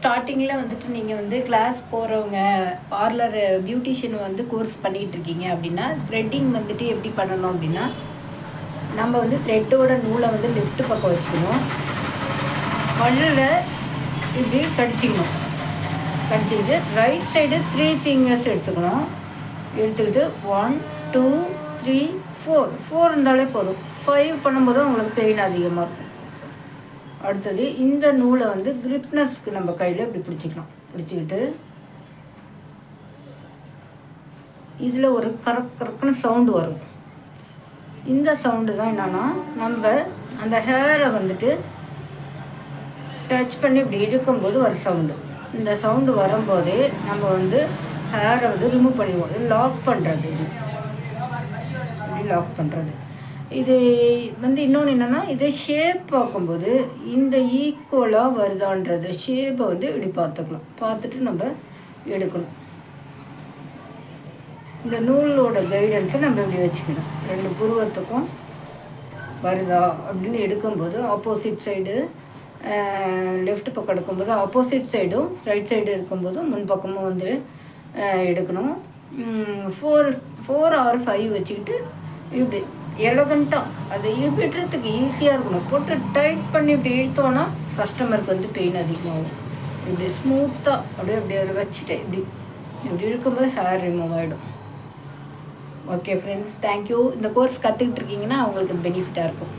ஸ்டார்டிங்கில் வந்துட்டு நீங்கள் வந்து கிளாஸ் போகிறவங்க பார்லர் பியூட்டிஷியன் வந்து கோர்ஸ் பண்ணிகிட்ருக்கீங்க அப்படின்னா த்ரெட்டிங் வந்துட்டு எப்படி பண்ணணும் அப்படின்னா நம்ம வந்து த்ரெட்டோட நூலை வந்து லெஃப்ட் பக்கம் வச்சுக்கணும். பல்லில் இப்படி கடிச்சிக்கணும். கடிச்சிக்கிட்டு ரைட் சைடு 3 ஃபிங்கர்ஸ் எடுத்துக்கணும். எடுத்துக்கிட்டு 1 2 3 4 இருந்தாலே போதும். 5 பண்ணும்போது உங்களுக்கு பெயின் அதிகமாக இருக்கும். அடுத்தது இந்த நூலை வந்து கிரிப்னஸ்க்கு நம்ம கையில் இப்படி பிடிச்சிக்கலாம். பிடிச்சிக்கிட்டு இதில் ஒரு கறக்குன்னு சவுண்டு வரும். இந்த சவுண்டு தான் என்னென்னா நம்ம அந்த ஹேரை வந்துட்டு டச் பண்ணி இப்படி இழுக்கும்போது வர சவுண்டு. இந்த சவுண்டு வரும்போதே நம்ம வந்து ஹேரை வந்து ரிமூவ் பண்ணிடுவோம். இது லாக் பண்ணுறது. இப்படி லாக் பண்ணுறது. இது வந்து இன்னொன்று என்னென்னா இதை ஷேப் பார்க்கும்போது இந்த ஈக்குவலாக வருதான்றது ஷேப்பை வந்து இப்படி பார்த்துக்கலாம். பார்த்துட்டு நம்ம எடுக்கணும். இந்த நூலோட கைடன்ஸை நம்ம இப்படி வச்சுக்கணும். 2 புருவத்துக்கும் வருதா அப்படின்னு எடுக்கும்போது ஆப்போசிட் சைடு லெஃப்ட் பக்கம் எடுக்கும்போது ஆப்போசிட் சைடும் ரைட் சைடு எடுக்கும்போதும் முன்பக்கமும் வந்து எடுக்கணும். 4 or 5 வச்சுக்கிட்டு இப்படி எலகண்ட்டாக அதை விடுறதுக்கு ஈஸியாக இருக்கணும். போட்டு டைட் பண்ணி இப்படி இழுத்தோன்னா கஸ்டமருக்கு வந்து பெயின் அதிகமாகும். இப்படி ஸ்மூத்தாக அப்படியே அதை வச்சுட்டு இப்படி இருக்கும்போது ஹேர் ரிமூவ் ஆகிடும். Okay friends, thank you. இந்த கோர்ஸ் கற்றுக்கிட்டு இருக்கீங்கன்னா அவங்களுக்கு பெனிஃபிட்டாக இருக்கும்.